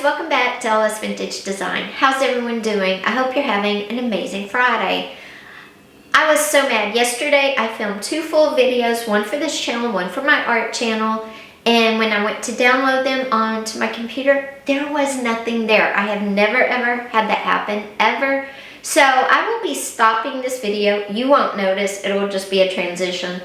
welcome back to LS Vintage Design. How's everyone doing? I hope you're having an amazing Friday. I was so mad. Yesterday I filmed two full videos, one for this channel, one for my art channel, and when I went to download them onto my computer, there was nothing there. I have never ever had that happen, ever. So I will be stopping this video. You won't notice, it will just be a transition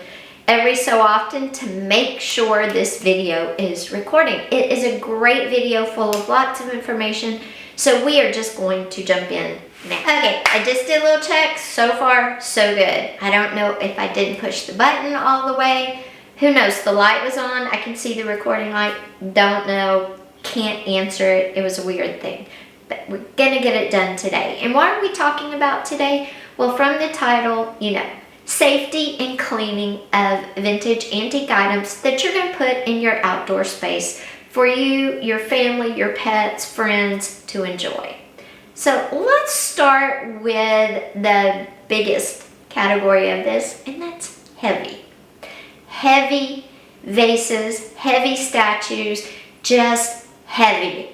every so often to make sure this video is recording. It is a great video full of lots of information, so we are just going to jump in now. Okay, I just did a little check. So far, so good. I don't know if I didn't push the button all the way. Who knows? The light was on. I can see the recording light. Don't know. Can't answer it. It was a weird thing. But we're gonna get it done today. And what are we talking about today? Well, from the title, you know, safety and cleaning of vintage antique items that you're going to put in your outdoor space for you, your family, your pets, friends to enjoy. So let's start with the biggest category of this, and that's heavy. Heavy vases, heavy statues, just heavy.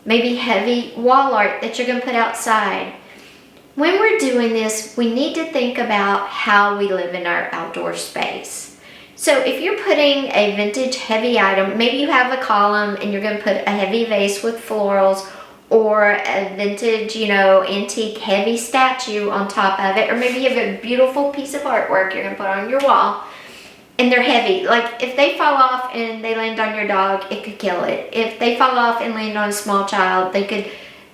Maybe heavy wall art that you're going to put outside. When we're doing this, we need to think about how we live in our outdoor space. So if you're putting a vintage heavy item, maybe you have a column and you're going to put a heavy vase with florals or a vintage, you know, antique heavy statue on top of it, or maybe you have a beautiful piece of artwork you're going to put on your wall and they're heavy. Like if they fall off and they land on your dog, it could kill it. If they fall off and land on a small child, they could,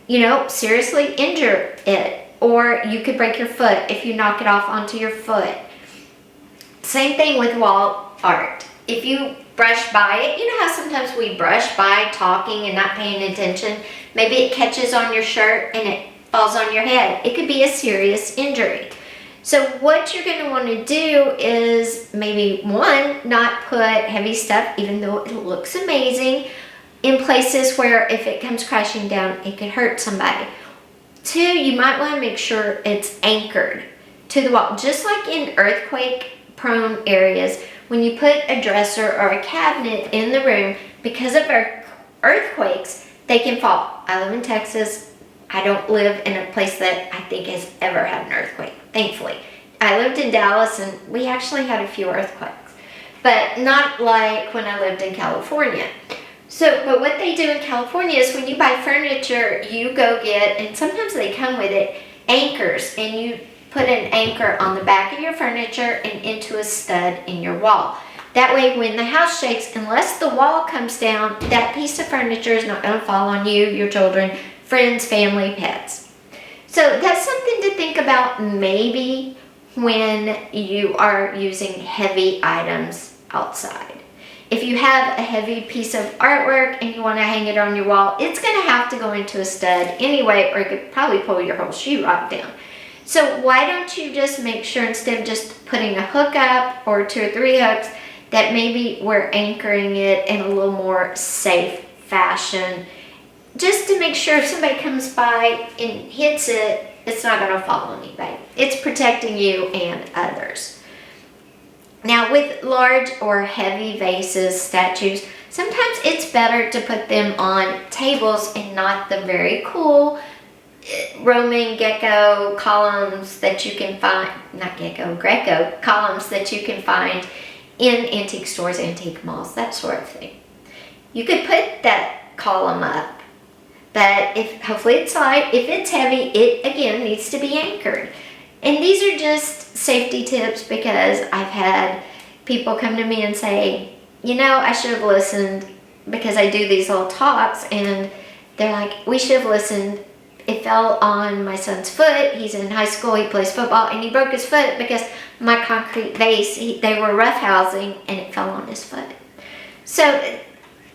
you know, seriously injure it. Or you could break your foot if you knock it off onto your foot. Same thing with wall art. If you brush by it, you know how sometimes we brush by talking and not paying attention? Maybe it catches on your shirt and it falls on your head. It could be a serious injury. So what you're going to want to do is maybe, one, not put heavy stuff, even though it looks amazing, in places where if it comes crashing down, it could hurt somebody. Two, you might want to make sure it's anchored to the wall. Just like in earthquake-prone areas, when you put a dresser or a cabinet in the room, because of earthquakes, they can fall. I live in Texas. I don't live in a place that I think has ever had an earthquake, thankfully. I lived in Dallas, and we actually had a few earthquakes, but not like when I lived in California. So, but what they do in California is when you buy furniture, you go get, and sometimes they come with it, anchors, and you put an anchor on the back of your furniture and into a stud in your wall. That way, when the house shakes, unless the wall comes down, that piece of furniture is not going to fall on you, your children, friends, family, pets. So that's something to think about maybe when you are using heavy items outside. If you have a heavy piece of artwork and you want to hang it on your wall, it's going to have to go into a stud anyway, or it could probably pull your whole sheetrock down. So why don't you just make sure, instead of just putting a hook up or 2 or 3 hooks, that maybe we're anchoring it in a little more safe fashion, just to make sure if somebody comes by and hits it, it's not going to fall on anybody. It's protecting you and others. Now with large or heavy vases, statues, sometimes it's better to put them on tables and not the very cool Roman gecko columns that you can find, not gecko, Greco columns that you can find in antique stores, antique malls, that sort of thing. You could put that column up, but if hopefully it's light, if it's heavy, it again needs to be anchored. And these are just safety tips because I've had people come to me and say, you know, I should have listened, because I do these little talks and they're like, we should have listened. It fell on my son's foot. He's in high school. He plays football and he broke his foot because my concrete vase, they were roughhousing and it fell on his foot. So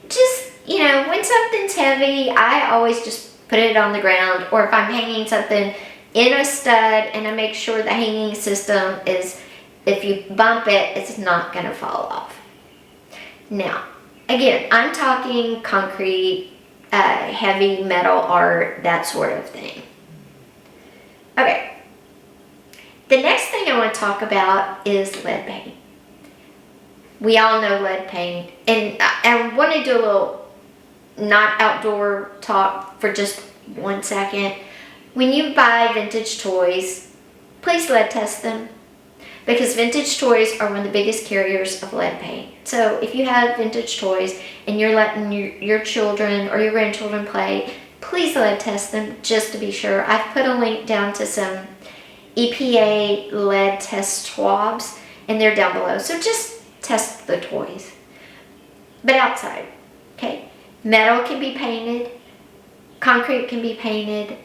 just, you know, when something's heavy, I always just put it on the ground, or if I'm hanging something in a stud, and I make sure the hanging system is, if you bump it, it's not going to fall off. Now, again, I'm talking concrete, heavy metal art, that sort of thing. Okay. The next thing I want to talk about is lead paint. We all know lead paint, and I want to do a little not outdoor talk for just 1 second. When you buy vintage toys, please lead test them, because vintage toys are one of the biggest carriers of lead paint. So if you have vintage toys and you're letting your children or your grandchildren play, please lead test them just to be sure. I've put a link down to some EPA lead test swabs, and they're down below. So just test the toys. But outside, okay? Metal can be painted, concrete can be painted,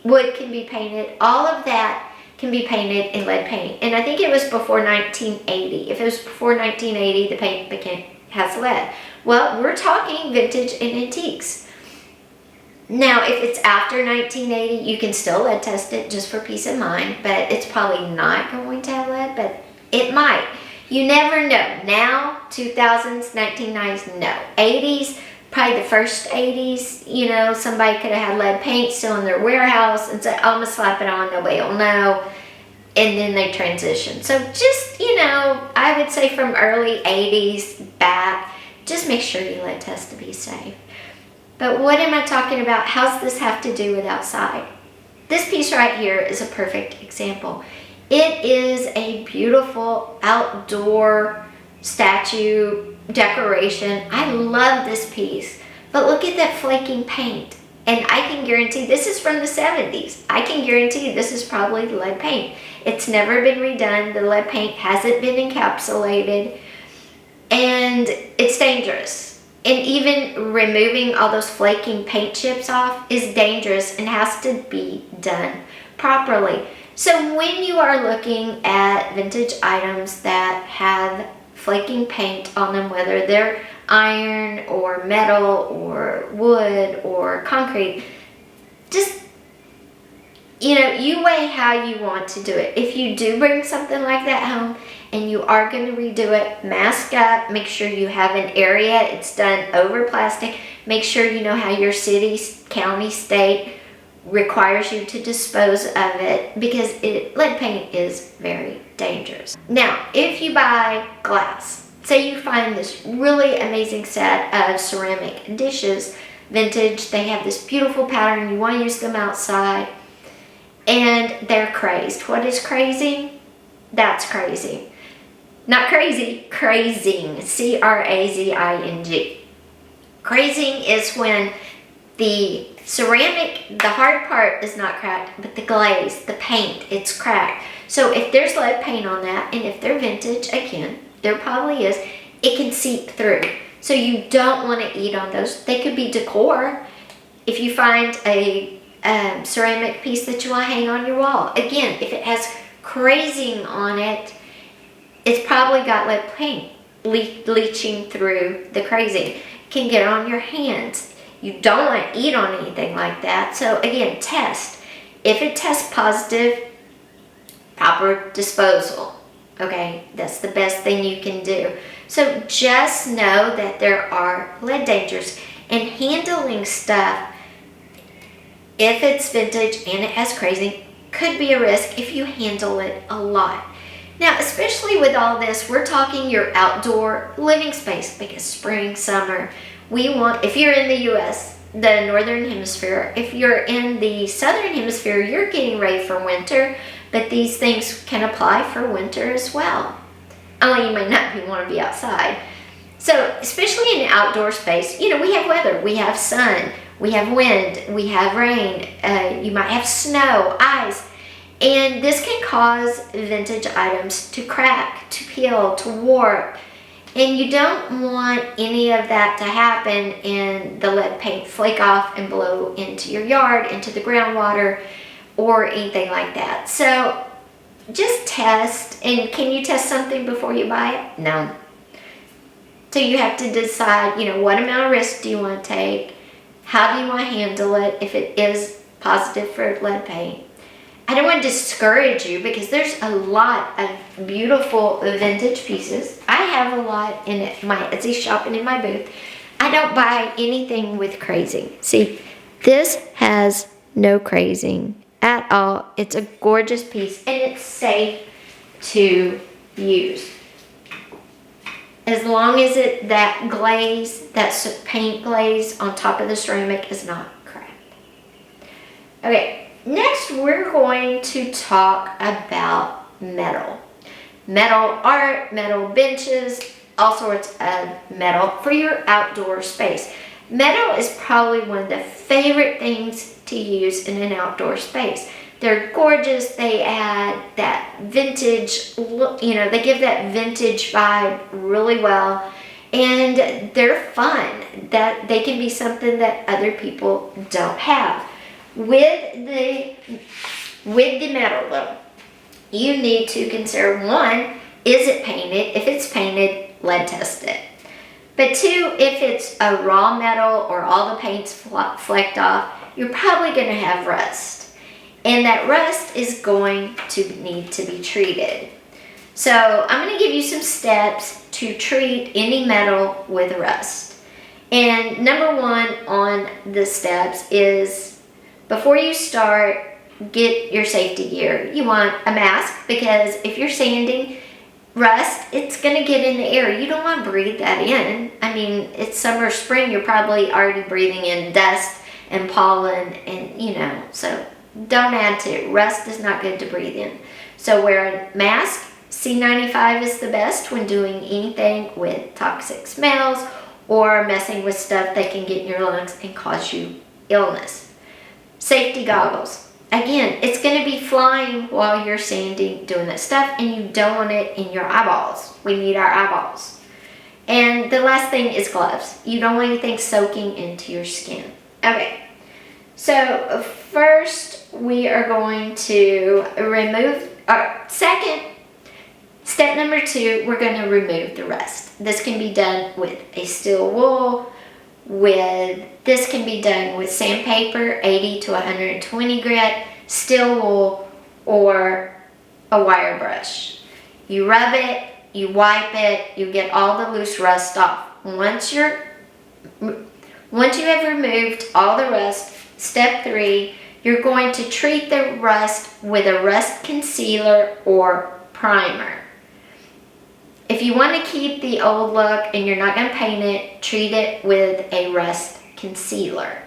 wood can be painted, all of that can be painted in lead paint. And I think it was before 1980. If it was before 1980, the paint has lead. Well, we're talking vintage and antiques. Now, if it's after 1980, you can still lead test it just for peace of mind, but it's probably not going to have lead, but it might. You never know. Now, 2000s, 1990s, no. 80s, probably the first 80s, you know, somebody could have had lead paint still in their warehouse and said, oh, I'm going to slap it on, nobody will know. And then they transition. So just, you know, I would say from early 80s back, just make sure you lead test to be safe. But what am I talking about? How does this have to do with outside? This piece right here is a perfect example. It is a beautiful outdoor statue decoration. I love this piece. But look at that flaking paint. And I can guarantee this is from the 70s. I can guarantee this is probably lead paint. It's never been redone. The lead paint hasn't been encapsulated. And it's dangerous. And even removing all those flaking paint chips off is dangerous and has to be done properly. So when you are looking at vintage items that have flaking paint on them, whether they're iron or metal or wood or concrete, just, you know, you weigh how you want to do it. If you do bring something like that home and you are going to redo it, mask up, make sure you have an area, it's done over plastic, make sure you know how your city, county, state requires you to dispose of it, because lead paint is very dangerous. Now, if you buy glass, say you find this really amazing set of ceramic dishes, vintage, they have this beautiful pattern, you want to use them outside, and they're crazed. What is crazing? That's crazy. Not crazy, crazing. C-R-A-Z-I-N-G. Crazing is when the ceramic, the hard part is not cracked, but the glaze, the paint, it's cracked. So if there's lead paint on that, and if they're vintage, again, there probably is, it can seep through. So you don't want to eat on those. They could be decor. If you find a ceramic piece that you want to hang on your wall, again, if it has crazing on it, it's probably got lead paint leaching through the crazing. It can get on your hands. You don't want to eat on anything like that. So again, test. If it tests positive, proper disposal. Okay, that's the best thing you can do. So just know that there are lead dangers, and handling stuff, if it's vintage and it has crazing, could be a risk if you handle it a lot. Now, especially with all this, we're talking your outdoor living space, because spring, summer, we want, if you're in the U.S., the Northern Hemisphere, if you're in the Southern Hemisphere, you're getting ready for winter, but these things can apply for winter as well. Only you might not want to be outside. So, especially in an outdoor space, you know, we have weather, we have sun, we have wind, we have rain, you might have snow, ice, and this can cause vintage items to crack, to peel, to warp, and you don't want any of that to happen and the lead paint flake off and blow into your yard, into the groundwater, or anything like that. So just test. And can you test something before you buy it? No. So you have to decide, you know, what amount of risk do you want to take? How do you want to handle it if it is positive for lead paint? I don't want to discourage you, because there's a lot of beautiful vintage pieces. I have a lot in my Etsy shop and in my booth. I don't buy anything with crazing. See, this has no crazing at all. It's a gorgeous piece, and it's safe to use. as long as that glaze, that paint glaze on top of the ceramic is not cracked. Okay, next we're going to talk about metal. Metal art, metal benches, all sorts of metal for your outdoor space. Metal is probably one of the favorite things to use in an outdoor space. They're gorgeous. They add that vintage look, they give that vintage vibe really well. And they're fun. That they can be something that other people don't have. With the metal though, you need to consider, one, is it painted? If it's painted, lead test it. But two, if it's a raw metal or all the paint's flecked off, you're probably going to have rust. And that rust is going to need to be treated. So I'm going to give you some steps to treat any metal with rust. And number one on the steps is, before you start, get your safety gear. You want a mask, because if you're sanding rust, it's going to get in the air. You don't want to breathe that in. I mean, it's summer, spring, you're probably already breathing in dust and pollen and, so don't add to it. Rust is not good to breathe in. So wear a mask. C95 is the best when doing anything with toxic smells or messing with stuff that can get in your lungs and cause you illness. Safety goggles. Again, it's going to be flying while you're sanding, doing that stuff, and you don't want it in your eyeballs. We need our eyeballs. And the last thing is gloves. You don't want anything soaking into your skin. Okay, so first we are going to step number two, we're going to remove the rust. This can be done with a steel wool. This can be done with sandpaper, 80 to 120 grit, steel wool, or a wire brush. You rub it, you wipe it, you get all the loose rust off. Once you have removed all the rust, step three, you're going to treat the rust with a rust concealer or primer. If you want to keep the old look and you're not going to paint it, treat it with a rust concealer.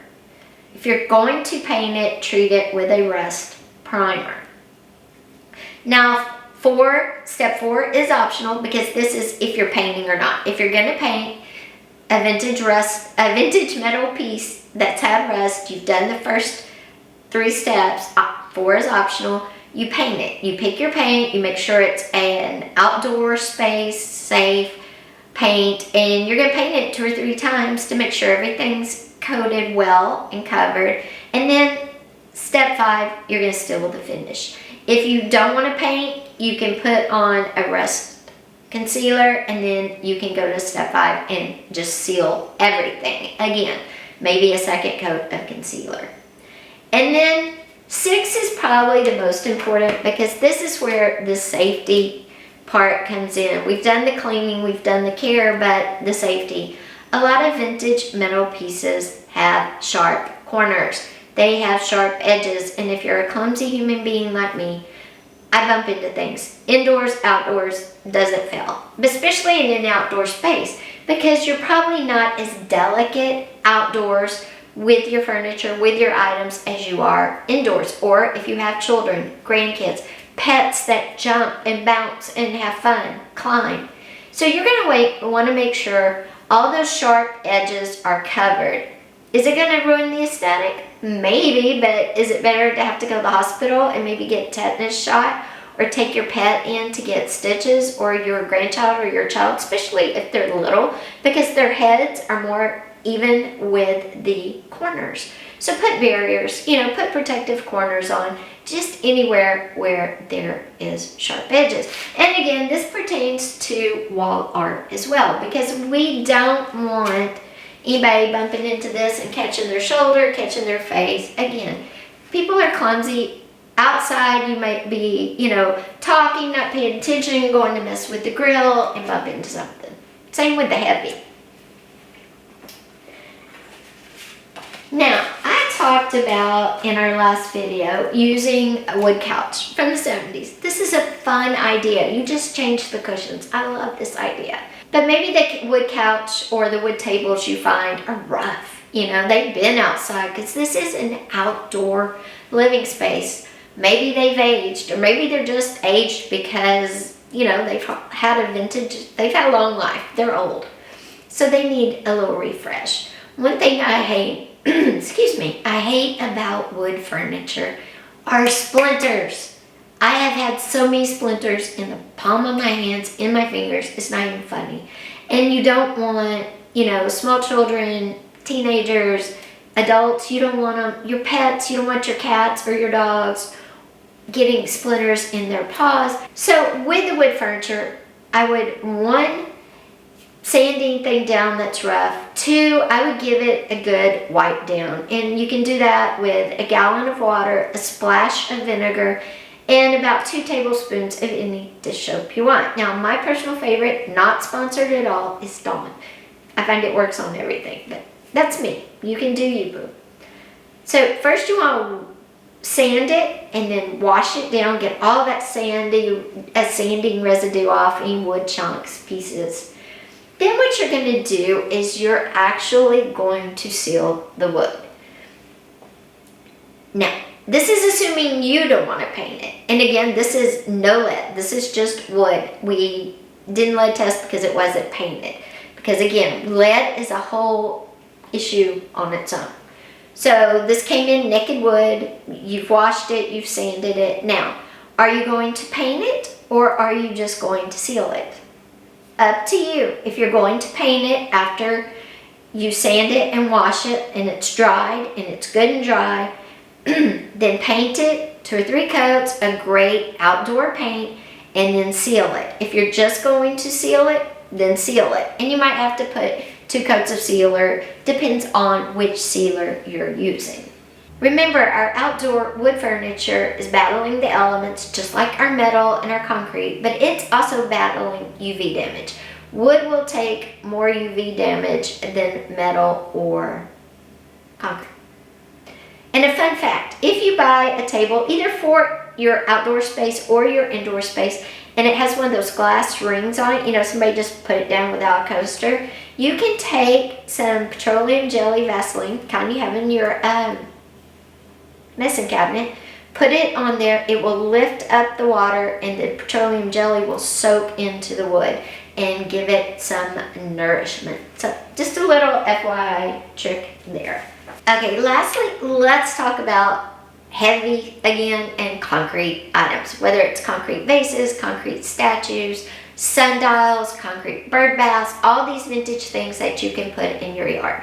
If you're going to paint it, treat it with a rust primer. Now, step four is optional, because this is if you're painting or not. If you're going to paint a vintage metal piece that's had rust, you've done the first 3 steps, 4 is optional. You paint it. You pick your paint, you make sure it's an outdoor space, safe paint, and you're going to paint it 2 or 3 times to make sure everything's coated well and covered. And then step 5, you're going to seal the finish. If you don't want to paint, you can put on a rust concealer, and then you can go to step 5 and just seal everything. Again, maybe a second coat of concealer. And then 6 is probably the most important, because this is where the safety part comes in. We've done the cleaning, we've done the care, but the safety. A lot of vintage metal pieces have sharp corners. They have sharp edges, and if you're a clumsy human being like me, I bump into things. Indoors, outdoors, doesn't fail. But especially in an outdoor space, because you're probably not as delicate outdoors with your furniture, with your items, as you are indoors. Or if you have children, grandkids, pets that jump and bounce and have fun, climb. So you're going to want to make sure all those sharp edges are covered. Is it going to ruin the aesthetic? Maybe, but is it better to have to go to the hospital and maybe get a tetanus shot, or take your pet in to get stitches, or your grandchild or your child, especially if they're little, because their heads are more even with the corners. So put barriers, put protective corners on just anywhere where there is sharp edges. And again, this pertains to wall art as well, because we don't want anybody bumping into this and catching their shoulder, catching their face. Again, people are clumsy. Outside, you might be, talking, not paying attention, and going to mess with the grill and bump into something. Same with the heavy. Now, I talked about in our last video using a wood couch from the 70s. This is a fun idea. You just change the cushions. I love this idea. But maybe the wood couch or the wood tables you find are rough. You know, they've been outside because this is an outdoor living space. Maybe they've aged, or maybe they're just aged because, you know, they've had a long life. They're old. So they need a little refresh. One thing I hate, excuse me, I hate about wood furniture are splinters. I have had so many splinters in the palm of my hands, in my fingers. It's not even funny. And you don't want, you know, small children, teenagers, adults, you don't want them, your pets, you don't want your cats or your dogs getting splinters in their paws. So with the wood furniture, I would, 1, sand anything down that's rough. 2, I would give it a good wipe down. And you can do that with a gallon of water, a splash of vinegar, and about 2 tablespoons of any dish soap you want. Now, my personal favorite, not sponsored at all, is Dawn. I find it works on everything, but that's me. You can do you, boo. So first you want to sand it and then wash it down, get all that sanding residue off, any wood chunks, pieces. Then what you're going to do is you're actually going to seal the wood. Now, this is assuming you don't want to paint it. And again, this is no lead. This is just wood. We didn't lead test because it wasn't painted. Because again, lead is a whole issue on its own. So this came in naked wood. You've washed it. You've sanded it. Now, are you going to paint it or are you just going to seal it? Up to you. If you're going to paint it after you sand it and wash it and it's dried and it's good and dry, then paint it 2 or 3 coats, a great outdoor paint, and then seal it. If you're just going to seal it, then seal it. And you might have to put 2 coats of sealer, depends on which sealer you're using. Remember, our outdoor wood furniture is battling the elements just like our metal and our concrete, but it's also battling UV damage. Wood will take more UV damage than metal or concrete. And a fun fact, if you buy a table either for your outdoor space or your indoor space, and it has one of those glass rings on it, you know, somebody just put it down without a coaster, you can take some petroleum jelly Vaseline, kind you have in your medicine cabinet, put it on there, it will lift up the water and the petroleum jelly will soak into the wood and give it some nourishment. So just a little FYI trick there. Okay, lastly, let's talk about heavy, again, and concrete items. Whether it's concrete vases, concrete statues, sundials, concrete bird baths, all these vintage things that you can put in your yard.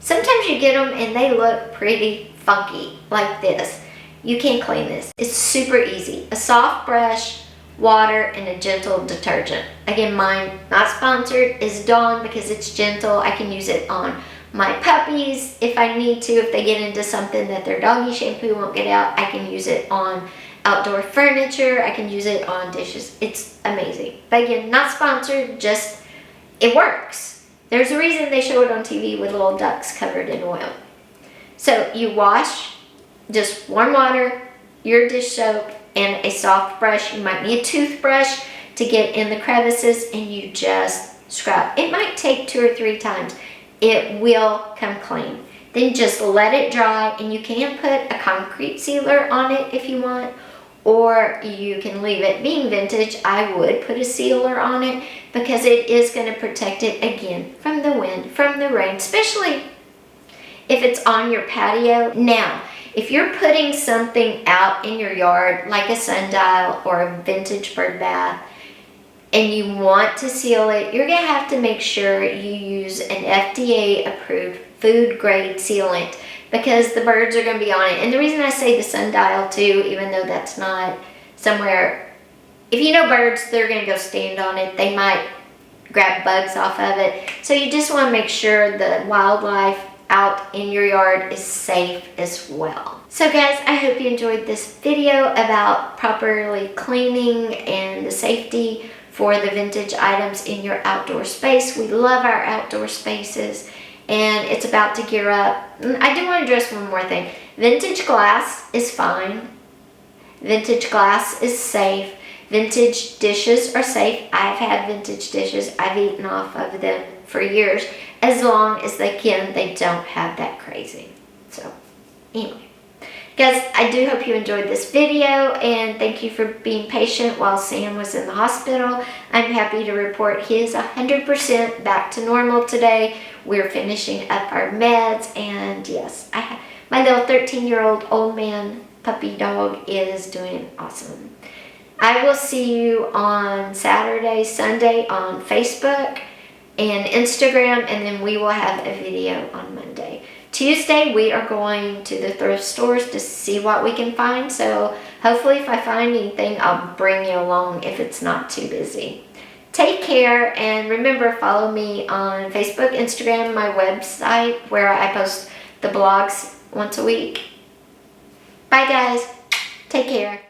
Sometimes you get them and they look pretty funky, like this. You can clean this. It's super easy. A soft brush, water, and a gentle detergent. Again, mine, not sponsored, is Dawn because it's gentle. I can use it on my puppies if I need to. If they get into something that their doggy shampoo won't get out, I can use it on outdoor furniture. I can use it on dishes. It's amazing. But again, not sponsored, just it works. There's a reason they show it on TV with little ducks covered in oil. So you wash, just warm water, your dish soap, and a soft brush. You might need a toothbrush to get in the crevices, and you just scrub. It might take 2 or 3 times. It will come clean. Then just let it dry, and you can put a concrete sealer on it if you want, or you can leave it. Being vintage, I would put a sealer on it because it is going to protect it again from the wind, from the rain, especially if it's on your patio. Now, if you're putting something out in your yard, like a sundial or a vintage bird bath, and you want to seal it, you're going to have to make sure you use an FDA-approved food-grade sealant because the birds are going to be on it. And the reason I say the sundial too, even though that's not somewhere, if you know birds, they're going to go stand on it. They might grab bugs off of it. So you just want to make sure the wildlife out in your yard is safe as well. So guys, I hope you enjoyed this video about properly cleaning and the safety for the vintage items in your outdoor space. We love our outdoor spaces, and it's about to gear up. I do want to address one more thing. Vintage glass is fine. Vintage glass is safe. Vintage dishes are safe. I've had vintage dishes. I've eaten off of them for years. As long as they don't have that crazy. So, anyway. Guys, I do hope you enjoyed this video, and thank you for being patient while Sam was in the hospital. I'm happy to report he is 100% back to normal today. We're finishing up our meds, and yes, my little 13-year-old old man puppy dog is doing awesome. I will see you on Saturday, Sunday on Facebook and Instagram, and then we will have a video on Monday. Tuesday, we are going to the thrift stores to see what we can find. So hopefully if I find anything, I'll bring you along if it's not too busy. Take care, and remember, follow me on Facebook, Instagram, my website, where I post the blogs once a week. Bye guys. Take care.